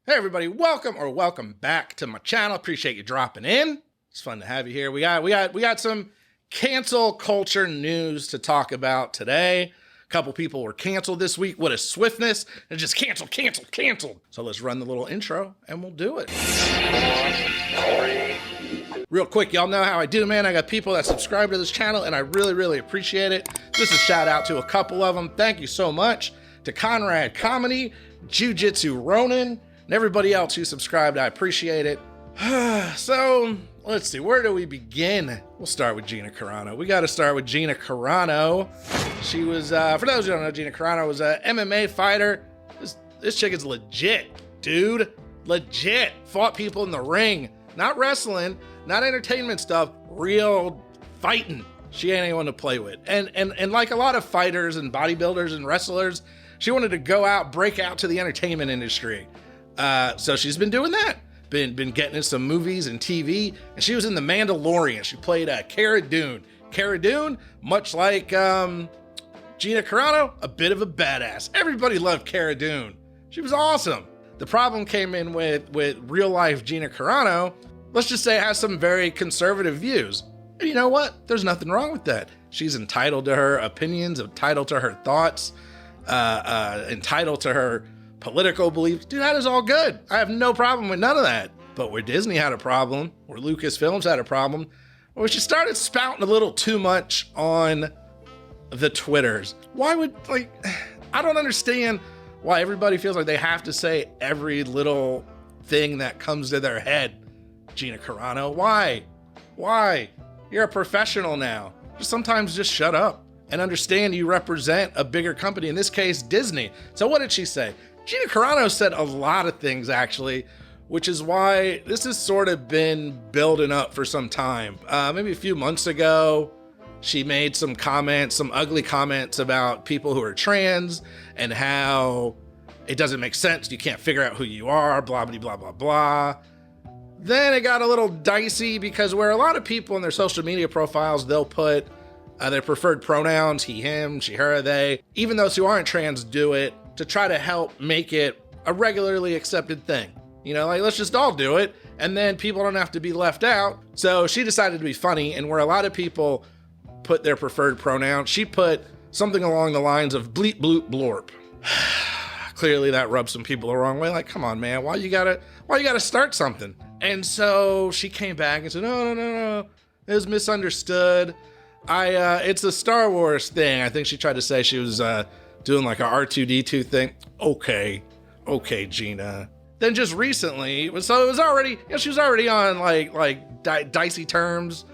Hey everybody, welcome back to my channel. Appreciate you dropping in. It's fun to have you here. We got some cancel culture news to talk about today. A couple people were canceled this week with a swiftness and just canceled. So let's run the little intro and we'll do it. 4, 3. Real quick, y'all know how I do, man. I got people that subscribe to this channel and I really appreciate it. Just a shout out to a couple of them. Thank you so much to Conrad Comedy, Jiu-Jitsu Ronin, and everybody else who subscribed. I appreciate it. So let's see, where do we begin? We'll start with Gina Carano. We got to start with Gina Carano. She was, for those who don't know, Gina Carano was a MMA fighter. This chick is legit, dude. Legit. Fought people in the ring. Not wrestling, not entertainment stuff, real fighting. She ain't anyone to play with. And like a lot of fighters and bodybuilders and wrestlers, she wanted to go out, break out to the entertainment industry. So she's been doing that. Been getting in some movies and TV, and she was in The Mandalorian. She played Cara Dune. Cara Dune, much like Gina Carano, a bit of a badass. Everybody loved Cara Dune. She was awesome. The problem came in with real life Gina Carano. Let's just say has some very conservative views. And you know what? There's nothing wrong with that. She's entitled to her opinions, entitled to her thoughts, entitled to her political beliefs. Dude, that is all good. I have no problem with none of that. But where Disney had a problem, where Lucasfilms had a problem, where she started spouting a little too much on the Twitters. Why would, I don't understand why everybody feels like they have to say every little thing that comes to their head. Gina Carano, why? You're a professional now. Sometimes just shut up and understand you represent a bigger company, in this case, Disney. So what did she say? Gina Carano said a lot of things, actually, which is why this has sort of been building up for some time. Maybe a few months ago, she made some comments, some ugly comments about people who are trans and how it doesn't make sense. You can't figure out who you are, blah, blah, blah, blah. Then it got a little dicey because where a lot of people in their social media profiles, they'll put their preferred pronouns, he, him, she, her, they. Even those who aren't trans do it to try to help make it a regularly accepted thing. You know, like, let's just all do it, and then people don't have to be left out. So she decided to be funny, and where a lot of people put their preferred pronoun, she put something along the lines of bleep, bloop, blorp. Clearly that rubs some people the wrong way. Like, come on, man, why you gotta start something? And so she came back and said, no, it was misunderstood. It's a Star Wars thing. I think she tried to say she was doing like a R2-D2 thing. Okay, Gina. Then just recently, so it was already, she was already on like dicey terms.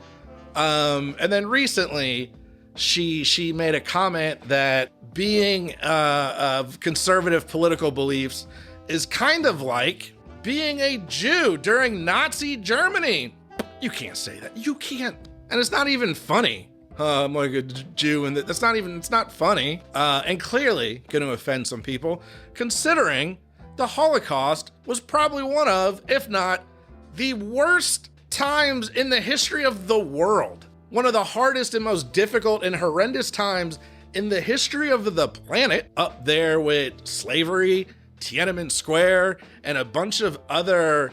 And then recently, she made a comment that being of conservative political beliefs is kind of like being a Jew during Nazi Germany. You can't say that. You can't. And it's not even funny. I'm like a Jew, and it's not funny. And clearly going to offend some people, considering the Holocaust was probably one of, if not the worst times in the history of the world. One of the hardest and most difficult and horrendous times in the history of the planet, up there with slavery, Tiananmen Square, and a bunch of other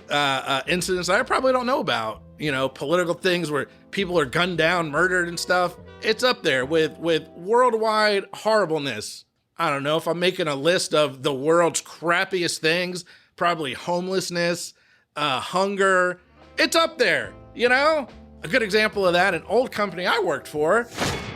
incidents that I probably don't know about. You know, political things where people are gunned down, murdered and stuff. It's up there with worldwide horribleness. I don't know if I'm making a list of the world's crappiest things, probably homelessness, hunger. It's up there, you know? A good example of that, an old company I worked for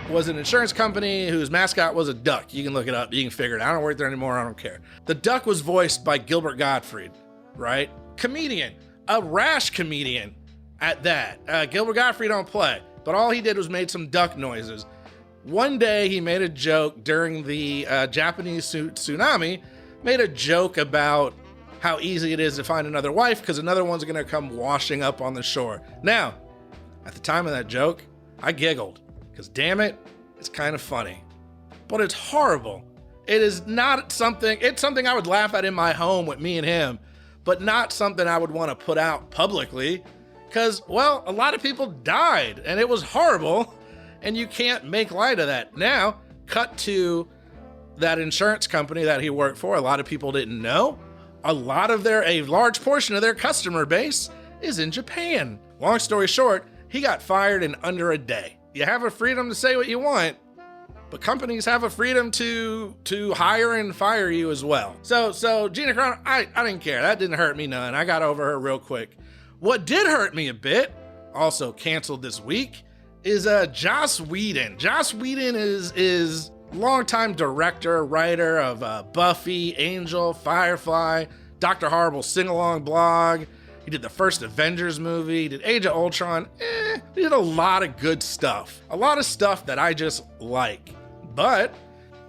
was an insurance company whose mascot was a duck. You can look it up, you can figure it out. I don't work there anymore, I don't care. The duck was voiced by Gilbert Godfried, right? Comedian, a rash comedian at that. Gilbert Godfried don't play, but all he did was made some duck noises. One day he made a joke during the Japanese tsunami, made a joke about how easy it is to find another wife because another one's gonna come washing up on the shore. Now, at the time of that joke, I giggled because damn it, it's kind of funny, but it's horrible. It is not something, it's something I would laugh at in my home with me and him, but not something I would want to put out publicly because, well, a lot of people died and it was horrible and you can't make light of that. Now, cut to that insurance company that he worked for. A lot of people didn't know. a large portion of their customer base is in Japan. Long story short, he got fired in under a day. You have a freedom to say what you want, but companies have a freedom to hire and fire you as well. So Gina Carano, I didn't care. That didn't hurt me none. I got over her real quick. What did hurt me a bit, also canceled this week, is Joss Whedon. Joss Whedon is longtime director, writer of Buffy, Angel, Firefly, Dr. Horrible's sing-along blog. He did the first Avengers movie, he did Age of Ultron. He did a lot of good stuff. A lot of stuff that I just like. But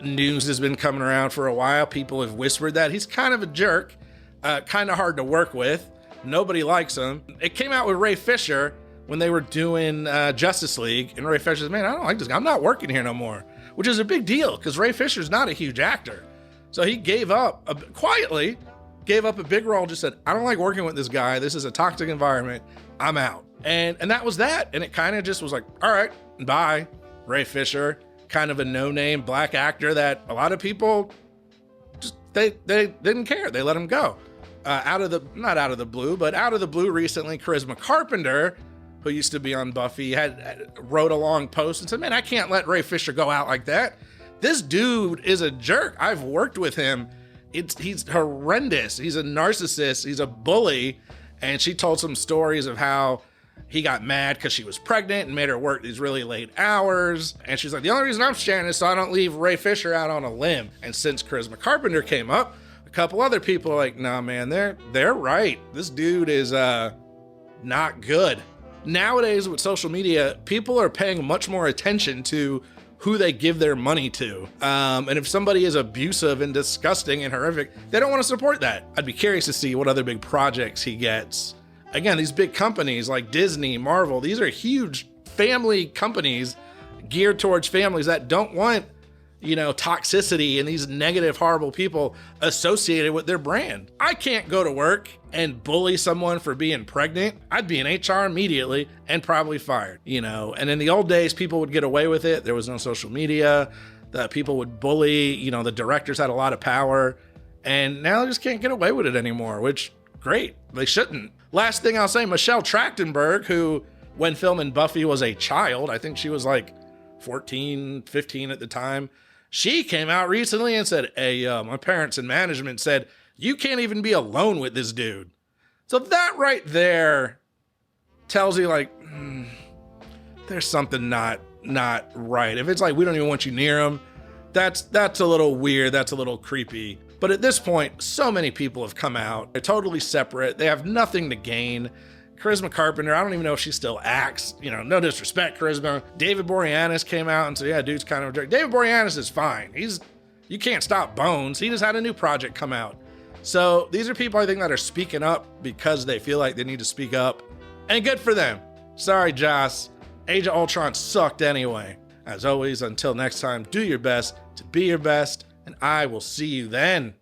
news has been coming around for a while. People have whispered that he's kind of a jerk, kind of hard to work with. Nobody likes him. It came out with Ray Fisher when they were doing Justice League, and Ray Fisher said, man, I don't like this guy. I'm not working here no more, which is a big deal because Ray Fisher's not a huge actor. So he quietly gave up a big role, just said, I don't like working with this guy. This is a toxic environment. I'm out. And that was that. And it kind of just was like, all right, bye. Ray Fisher, kind of a no-name black actor that a lot of people just, they didn't care. They let him go. Not out of the blue recently, Charisma Carpenter, who used to be on Buffy, wrote a long post and said, man, I can't let Ray Fisher go out like that. This dude is a jerk. I've worked with him. He's horrendous. He's a narcissist. He's a bully. And she told some stories of how he got mad because she was pregnant and made her work these really late hours. And she's like, the only reason I'm sharing is so I don't leave Ray Fisher out on a limb. And since Charisma Carpenter came up, a couple other people are like, nah, man, they're right. This dude is not good. Nowadays with social media, people are paying much more attention to who they give their money to. And if somebody is abusive and disgusting and horrific, they don't want to support that. I'd be curious to see what other big projects he gets. Again, these big companies like Disney, Marvel, these are huge family companies geared towards families that don't want, toxicity and these negative, horrible people associated with their brand. I can't go to work and bully someone for being pregnant. I'd be in HR immediately and probably fired, And in the old days, people would get away with it. There was no social media. The people would bully, the directors had a lot of power. And now they just can't get away with it anymore, which, great. They shouldn't. Last thing I'll say, Michelle Trachtenberg, who, when filming Buffy, was a child. I think she was like 14, 15 at the time. She came out recently and said, hey, my parents in management said, you can't even be alone with this dude. So that right there tells you there's something not right. If it's like, we don't even want you near him, that's a little weird. That's a little creepy. But at this point, so many people have come out. They're totally separate. They have nothing to gain. Charisma Carpenter, I don't even know if she still acts. No disrespect, Charisma. David Boreanaz came out and said, yeah, dude's kind of a jerk. David Boreanaz is fine. You can't stop Bones. He just had a new project come out. So these are people I think that are speaking up because they feel like they need to speak up. And good for them. Sorry, Joss. Age of Ultron sucked anyway. As always, until next time, do your best to be your best, and I will see you then.